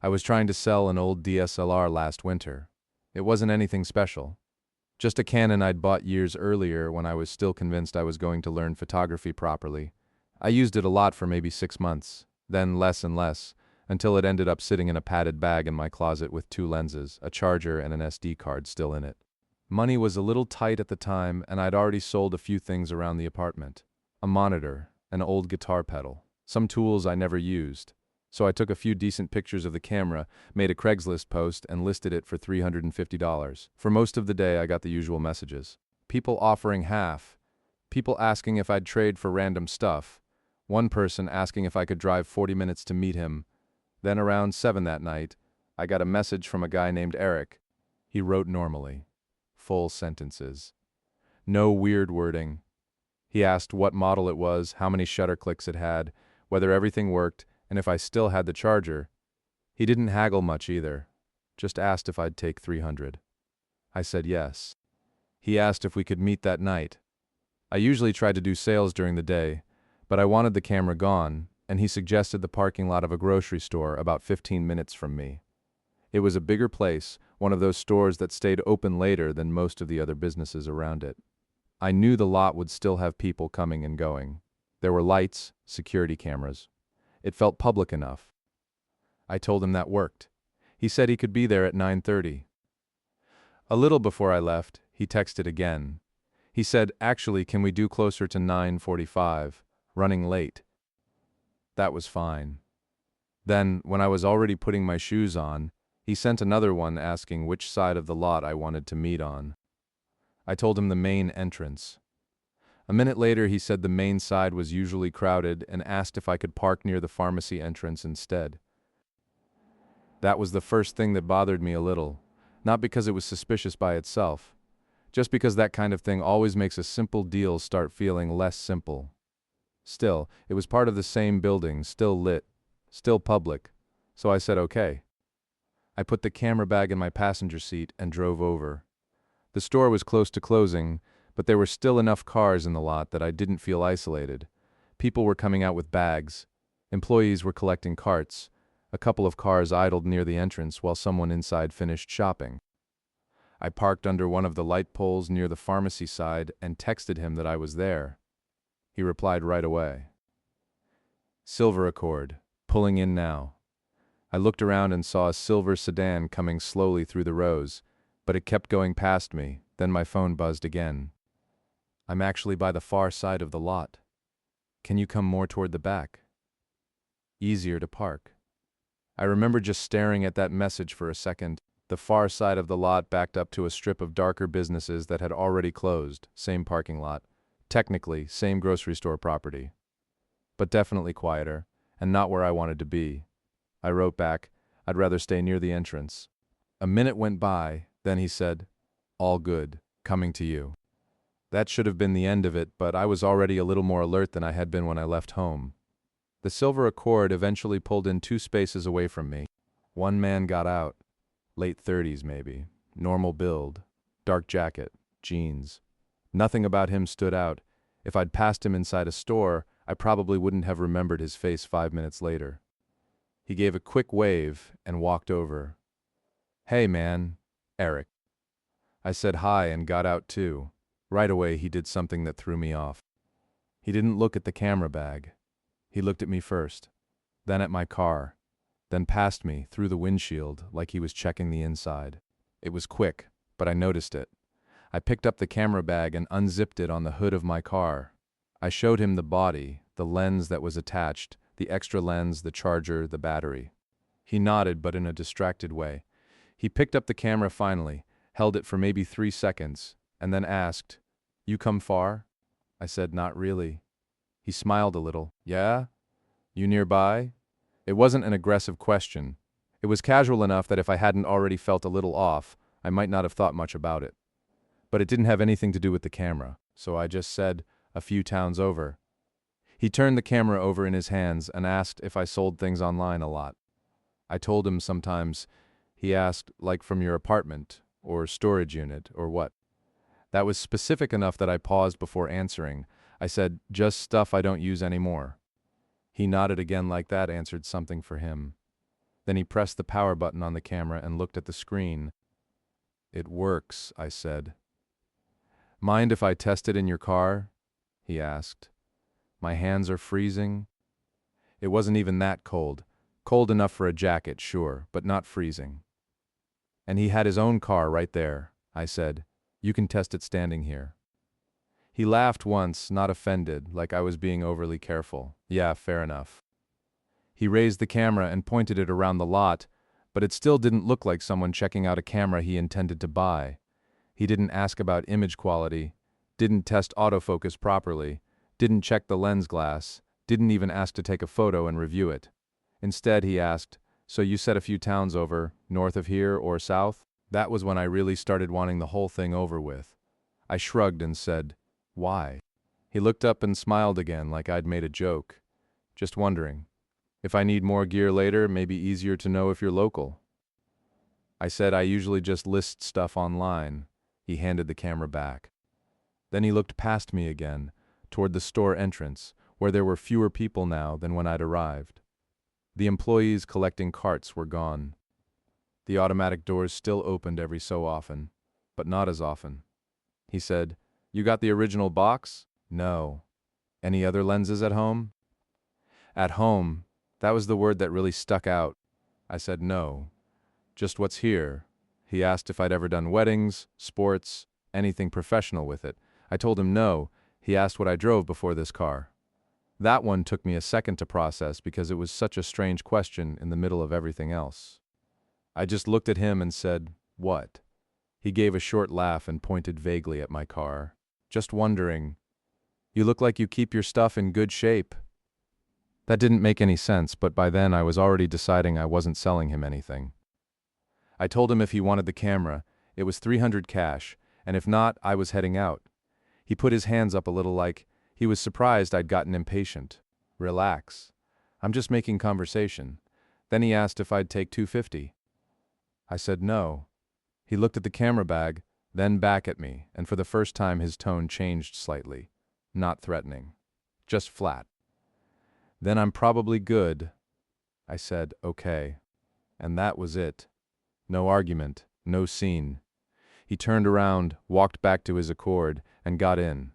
I was trying to sell an old DSLR last winter. It wasn't anything special. Just a Canon I'd bought years earlier when I was still convinced I was going to learn photography properly. I used it a lot for maybe 6 months, then less and less, until it ended up sitting in a padded bag in my closet with 2 lenses, a charger, and an SD card still in it. Money was a little tight at the time, and I'd already sold a few things around the apartment. A monitor, an old guitar pedal, some tools I never used. So I took a few decent pictures of the camera, made a Craigslist post, and listed it for $350. For most of the day, I got the usual messages. People offering half. People asking if I'd trade for random stuff. One person asking if I could drive 40 minutes to meet him. Then around 7 that night, I got a message from a guy named Eric. He wrote normally. Full sentences. No weird wording. He asked what model it was, how many shutter clicks it had, whether everything worked, and if I still had the charger. He didn't haggle much either. Just asked if I'd take 300. I said yes. He asked if we could meet that night. I usually try to do sales during the day, but I wanted the camera gone, and he suggested the parking lot of a grocery store about 15 minutes from me. It was a bigger place, one of those stores that stayed open later than most of the other businesses around it. I knew the lot would still have people coming and going. There were lights, security cameras. It felt public enough. I told him that worked. He said he could be there at 9:30. A little before I left, he texted again. He said, "Actually, can we do closer to 9:45? Running late." That was fine. Then, when I was already putting my shoes on, he sent another one asking which side of the lot I wanted to meet on. I told him the main entrance. A minute later, he said the main side was usually crowded and asked if I could park near the pharmacy entrance instead. That was the first thing that bothered me a little, not because it was suspicious by itself, just because that kind of thing always makes a simple deal start feeling less simple. Still, it was part of the same building, still lit, still public, so I said okay. I put the camera bag in my passenger seat and drove over. The store was close to closing, but there were still enough cars in the lot that I didn't feel isolated. People were coming out with bags. Employees were collecting carts. A couple of cars idled near the entrance while someone inside finished shopping. I parked under one of the light poles near the pharmacy side and texted him that I was there. He replied right away. Silver Accord, pulling in now. I looked around and saw a silver sedan coming slowly through the rows, but it kept going past me. Then my phone buzzed again. I'm actually by the far side of the lot. Can you come more toward the back? Easier to park. I remember just staring at that message for a second. The far side of the lot backed up to a strip of darker businesses that had already closed, same parking lot. Technically, same grocery store property. But definitely quieter, and not where I wanted to be. I wrote back, I'd rather stay near the entrance. A minute went by, then he said, all good, coming to you. That should have been the end of it, but I was already a little more alert than I had been when I left home. The silver Accord eventually pulled in 2 spaces away from me. One man got out, late 30s maybe, normal build, dark jacket, jeans. Nothing about him stood out. If I'd passed him inside a store, I probably wouldn't have remembered his face 5 minutes later. He gave a quick wave and walked over. Hey man, Eric. I said hi and got out too. Right away he did something that threw me off. He didn't look at the camera bag. He looked at me first, then at my car, then past me through the windshield like he was checking the inside. It was quick, but I noticed it. I picked up the camera bag and unzipped it on the hood of my car. I showed him the body, the lens that was attached, the extra lens, the charger, the battery. He nodded, but in a distracted way. He picked up the camera finally, held it for maybe 3 seconds, and then asked, "You come far?" I said, "Not really." He smiled a little. "Yeah? You nearby?" It wasn't an aggressive question. It was casual enough that if I hadn't already felt a little off, I might not have thought much about it. But it didn't have anything to do with the camera, so I just said, "A few towns over." He turned the camera over in his hands and asked if I sold things online a lot. I told him sometimes. He asked, like from your apartment, or storage unit, or what. That was specific enough that I paused before answering. I said, "Just stuff I don't use anymore." He nodded again like that answered something for him. Then he pressed the power button on the camera and looked at the screen. "It works," I said. "Mind if I test it in your car?" he asked. "My hands are freezing." It wasn't even that cold. Cold enough for a jacket, sure, but not freezing. "And he had his own car right there," I said. "You can test it standing here." He laughed once, not offended, like I was being overly careful. Yeah, fair enough. He raised the camera and pointed it around the lot, but it still didn't look like someone checking out a camera he intended to buy. He didn't ask about image quality, didn't test autofocus properly, didn't check the lens glass, didn't even ask to take a photo and review it. Instead, he asked, "So you said a few towns over, north of here or south?" That was when I really started wanting the whole thing over with. I shrugged and said, "Why?" He looked up and smiled again like I'd made a joke. "Just wondering. If I need more gear later, maybe easier to know if you're local." I said I usually just list stuff online. He handed the camera back. Then he looked past me again, toward the store entrance, where there were fewer people now than when I'd arrived. The employees collecting carts were gone. The automatic doors still opened every so often, but not as often. He said, "You got the original box?" "No." "Any other lenses at home?" At home, that was the word that really stuck out. I said no. Just what's here. He asked if I'd ever done weddings, sports, anything professional with it. I told him no. He asked what I drove before this car. That one took me a second to process because it was such a strange question in the middle of everything else. I just looked at him and said, "What?" He gave a short laugh and pointed vaguely at my car. "Just wondering. You look like you keep your stuff in good shape." That didn't make any sense, but by then I was already deciding I wasn't selling him anything. I told him if he wanted the camera, it was $300 cash, and if not, I was heading out. He put his hands up a little like he was surprised I'd gotten impatient. "Relax. I'm just making conversation." Then he asked if I'd take $250. I said no. He looked at the camera bag, then back at me, and for the first time his tone changed slightly. Not threatening. Just flat. "Then I'm probably good." I said, "Okay." And that was it. No argument, no scene. He turned around, walked back to his Accord, and got in.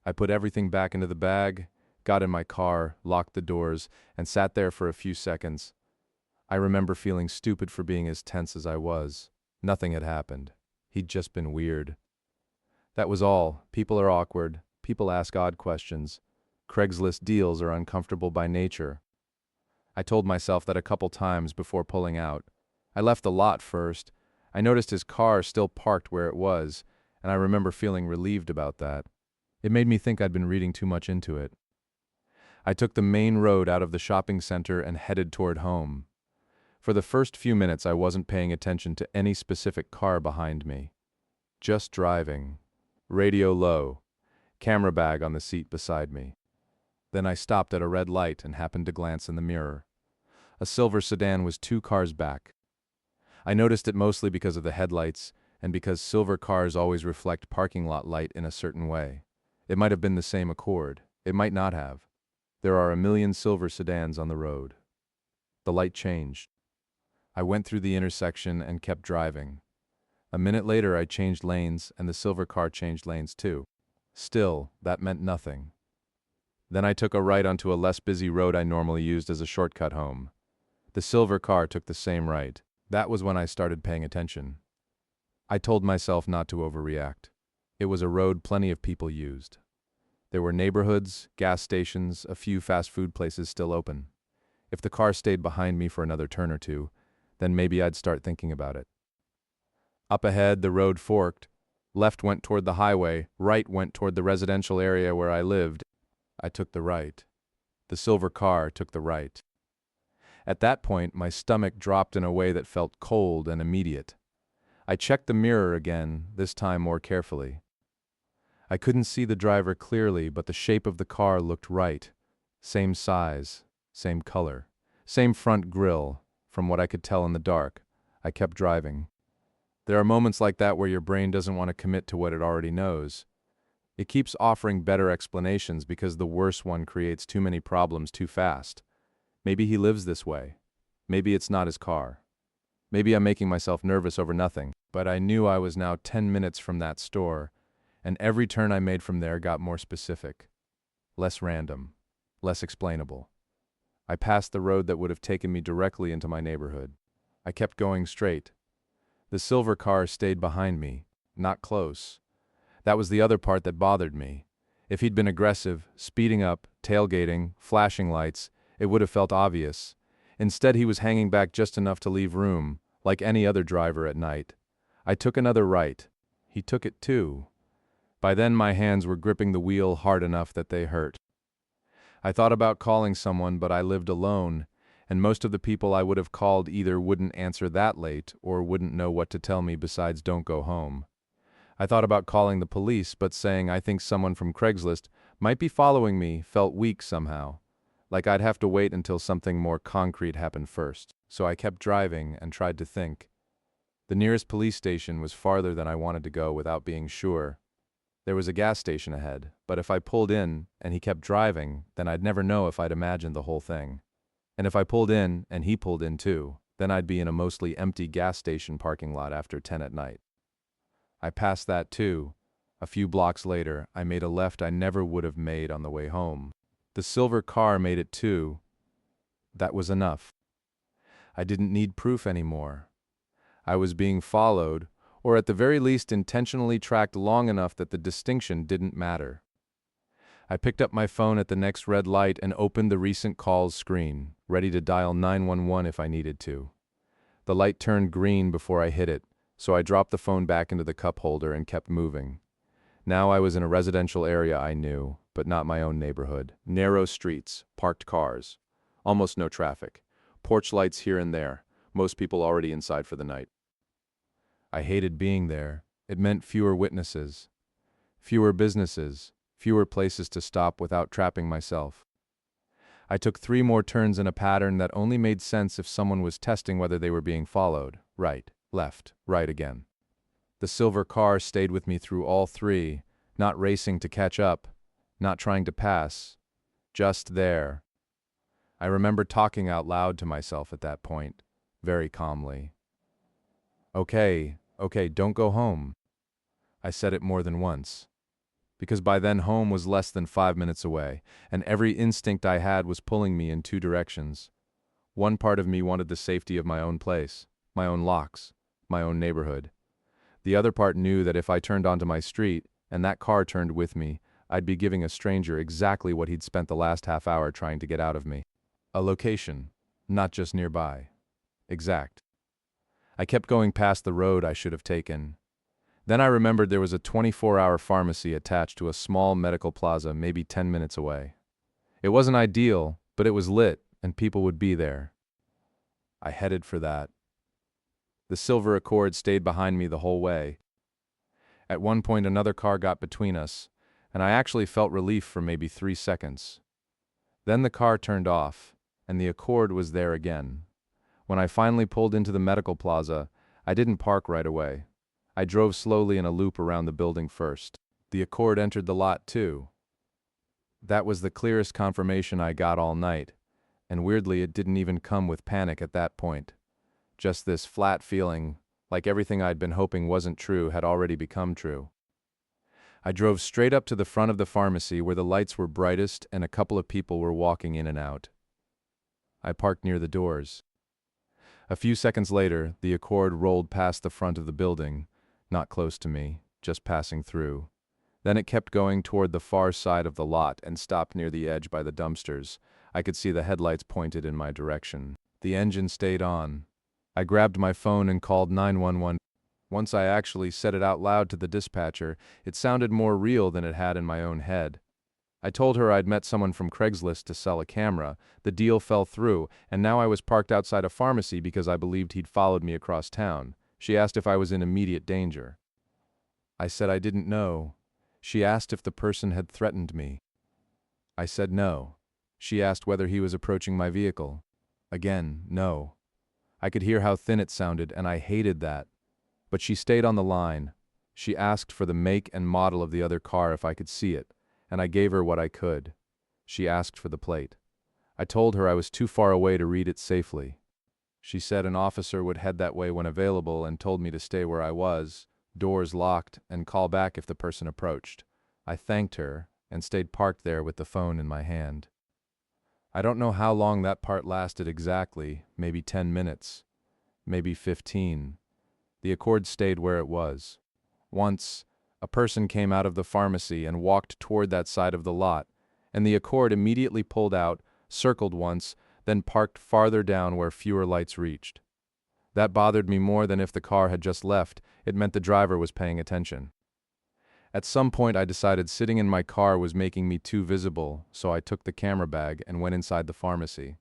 I put everything back into the bag, got in my car, locked the doors, and sat there for a few seconds. I remember feeling stupid for being as tense as I was. Nothing had happened. He'd just been weird. That was all. People are awkward. People ask odd questions. Craigslist deals are uncomfortable by nature. I told myself that a couple times before pulling out. I left the lot first. I noticed his car still parked where it was, and I remember feeling relieved about that. It made me think I'd been reading too much into it. I took the main road out of the shopping center and headed toward home. For the first few minutes I wasn't paying attention to any specific car behind me. Just driving. Radio low. Camera bag on the seat beside me. Then I stopped at a red light and happened to glance in the mirror. A silver sedan was 2 cars back. I noticed it mostly because of the headlights and because silver cars always reflect parking lot light in a certain way. It might have been the same Accord. It might not have. There are a million silver sedans on the road. The light changed. I went through the intersection and kept driving. A minute later I changed lanes and the silver car changed lanes too. Still, that meant nothing. Then I took a right onto a less busy road I normally used as a shortcut home. The silver car took the same right. That was when I started paying attention. I told myself not to overreact. It was a road plenty of people used. There were neighborhoods, gas stations, a few fast food places still open. If the car stayed behind me for another turn or two, then maybe I'd start thinking about it. Up ahead, the road forked. Left went toward the highway, right went toward the residential area where I lived. I took the right. The silver car took the right. At that point, my stomach dropped in a way that felt cold and immediate. I checked the mirror again, this time more carefully. I couldn't see the driver clearly, but the shape of the car looked right. Same size, same color, same front grille, from what I could tell in the dark. I kept driving. There are moments like that where your brain doesn't want to commit to what it already knows. It keeps offering better explanations because the worse one creates too many problems too fast. Maybe he lives this way. Maybe it's not his car. Maybe I'm making myself nervous over nothing, but I knew I was now 10 minutes from that store, and every turn I made from there got more specific, less random, less explainable. I passed the road that would have taken me directly into my neighborhood. I kept going straight. The silver car stayed behind me, not close. That was the other part that bothered me. If he'd been aggressive, speeding up, tailgating, flashing lights, it would have felt obvious. Instead, he was hanging back just enough to leave room, like any other driver at night. I took another right. He took it too. By then my hands were gripping the wheel hard enough that they hurt. I thought about calling someone, but I lived alone, and most of the people I would have called either wouldn't answer that late or wouldn't know what to tell me besides don't go home. I thought about calling the police, but saying I think someone from Craigslist might be following me felt weak somehow, like I'd have to wait until something more concrete happened first. So I kept driving and tried to think. The nearest police station was farther than I wanted to go without being sure. There was a gas station ahead, but if I pulled in and he kept driving, then I'd never know if I'd imagined the whole thing. And if I pulled in and he pulled in too, then I'd be in a mostly empty gas station parking lot after 10 at night. I passed that too. A few blocks later, I made a left I never would have made on the way home. The silver car made it too. That was enough. I didn't need proof anymore. I was being followed, or at the very least intentionally tracked long enough that the distinction didn't matter. I picked up my phone at the next red light and opened the recent calls screen, ready to dial 911 if I needed to. The light turned green before I hit it, so I dropped the phone back into the cup holder and kept moving. Now I was in a residential area I knew, but not my own neighborhood. Narrow streets, parked cars, almost no traffic, porch lights here and there, most people already inside for the night. I hated being there. It meant fewer witnesses, fewer businesses, fewer places to stop without trapping myself. I took 3 more turns in a pattern that only made sense if someone was testing whether they were being followed. Right, left, right again. The silver car stayed with me through all 3, not racing to catch up, not trying to pass, just there. I remember talking out loud to myself at that point, very calmly. Okay, don't go home. I said it more than once. Because by then home was less than 5 minutes away, and every instinct I had was pulling me in 2 directions. One part of me wanted the safety of my own place, my own locks, my own neighborhood. The other part knew that if I turned onto my street, and that car turned with me, I'd be giving a stranger exactly what he'd spent the last half hour trying to get out of me. A location, not just nearby. Exact. I kept going past the road I should have taken. Then I remembered there was a 24-hour pharmacy attached to a small medical plaza maybe 10 minutes away. It wasn't ideal, but it was lit, and people would be there. I headed for that. The silver Accord stayed behind me the whole way. At one point another car got between us, and I actually felt relief for maybe 3 seconds. Then the car turned off, and the Accord was there again. When I finally pulled into the medical plaza, I didn't park right away. I drove slowly in a loop around the building first. The Accord entered the lot too. That was the clearest confirmation I got all night, and weirdly it didn't even come with panic at that point. Just this flat feeling, like everything I'd been hoping wasn't true had already become true. I drove straight up to the front of the pharmacy where the lights were brightest and a couple of people were walking in and out. I parked near the doors. A few seconds later, the Accord rolled past the front of the building, not close to me, just passing through. Then it kept going toward the far side of the lot and stopped near the edge by the dumpsters. I could see the headlights pointed in my direction. The engine stayed on. I grabbed my phone and called 911. Once I actually said it out loud to the dispatcher, it sounded more real than it had in my own head. I told her I'd met someone from Craigslist to sell a camera. The deal fell through, and now I was parked outside a pharmacy because I believed he'd followed me across town. She asked if I was in immediate danger. I said I didn't know. She asked if the person had threatened me. I said no. She asked whether he was approaching my vehicle. Again, no. I could hear how thin it sounded, and I hated that. But she stayed on the line. She asked for the make and model of the other car if I could see it, and I gave her what I could. She asked for the plate. I told her I was too far away to read it safely. She said an officer would head that way when available and told me to stay where I was, doors locked, and call back if the person approached. I thanked her and stayed parked there with the phone in my hand. I don't know how long that part lasted exactly, maybe 10 minutes, maybe 15. The Accord stayed where it was. Once, a person came out of the pharmacy and walked toward that side of the lot, and the Accord immediately pulled out, circled once, then parked farther down where fewer lights reached. That bothered me more than if the car had just left. It meant the driver was paying attention. At some point I decided sitting in my car was making me too visible, so I took the camera bag and went inside the pharmacy.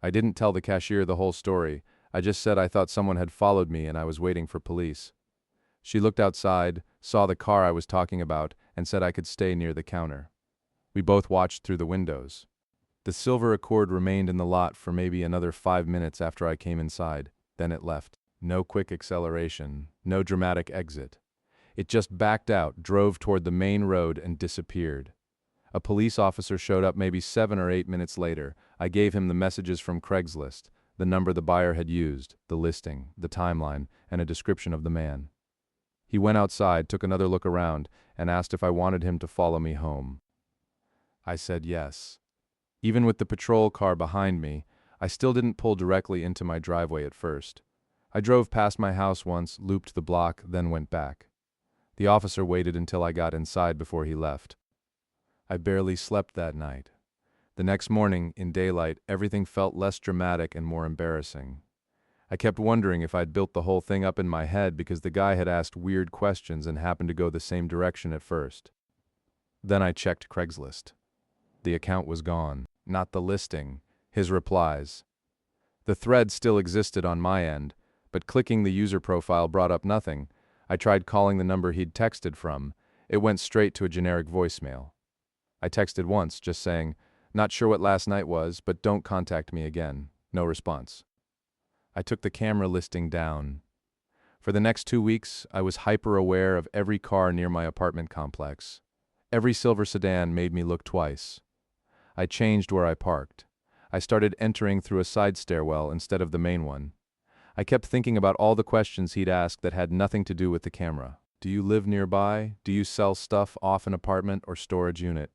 I didn't tell the cashier the whole story. I just said I thought someone had followed me and I was waiting for police. She looked outside, saw the car I was talking about, and said I could stay near the counter. We both watched through the windows. The silver Accord remained in the lot for maybe another 5 minutes after I came inside. Then it left. No quick acceleration, no dramatic exit. It just backed out, drove toward the main road, and disappeared. A police officer showed up maybe 7 or 8 minutes later. I gave him the messages from Craigslist, the number the buyer had used, the listing, the timeline, and a description of the man. He went outside, took another look around, and asked if I wanted him to follow me home. I said yes. Even with the patrol car behind me, I still didn't pull directly into my driveway at first. I drove past my house once, looped the block, then went back. The officer waited until I got inside before he left. I barely slept that night. The next morning, in daylight, everything felt less dramatic and more embarrassing. I kept wondering if I'd built the whole thing up in my head because the guy had asked weird questions and happened to go the same direction at first. Then I checked Craigslist. The account was gone. Not the listing, his replies. The thread still existed on my end, but clicking the user profile brought up nothing. I tried calling the number he'd texted from. It went straight to a generic voicemail. I texted once, just saying, "Not sure what last night was, but don't contact me again." No response. I took the camera listing down. For the next 2 weeks, I was hyper-aware of every car near my apartment complex. Every silver sedan made me look twice. I changed where I parked. I started entering through a side stairwell instead of the main one. I kept thinking about all the questions he'd asked that had nothing to do with the camera. Do you live nearby? Do you sell stuff off an apartment or storage unit?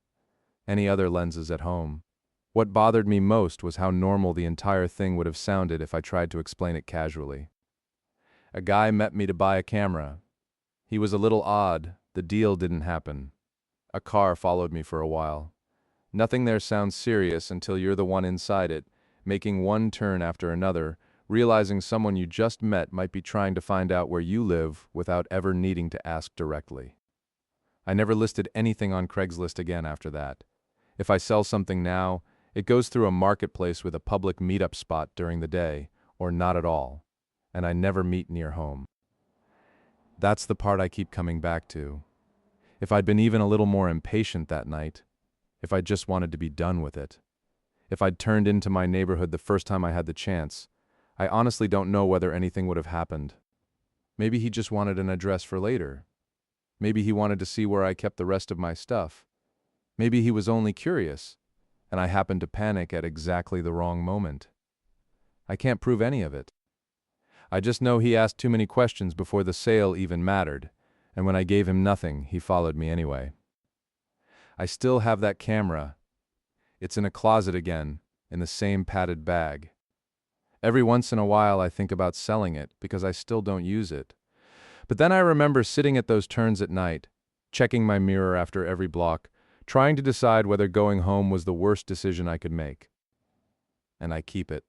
Any other lenses at home? What bothered me most was how normal the entire thing would have sounded if I tried to explain it casually. A guy met me to buy a camera. He was a little odd. The deal didn't happen. A car followed me for a while. Nothing there sounds serious until you're the one inside it, making one turn after another, realizing someone you just met might be trying to find out where you live without ever needing to ask directly. I never listed anything on Craigslist again after that. If I sell something now, it goes through a marketplace with a public meetup spot during the day, or not at all, and I never meet near home. That's the part I keep coming back to. If I'd been even a little more impatient that night, if I just wanted to be done with it, if I'd turned into my neighborhood the first time I had the chance, I honestly don't know whether anything would have happened. Maybe he just wanted an address for later. Maybe he wanted to see where I kept the rest of my stuff. Maybe he was only curious, and I happened to panic at exactly the wrong moment. I can't prove any of it. I just know he asked too many questions before the sale even mattered, and when I gave him nothing, he followed me anyway. I still have that camera. It's in a closet again, in the same padded bag. Every once in a while I think about selling it because I still don't use it. But then I remember sitting at those turns at night, checking my mirror after every block, trying to decide whether going home was the worst decision I could make. And I keep it.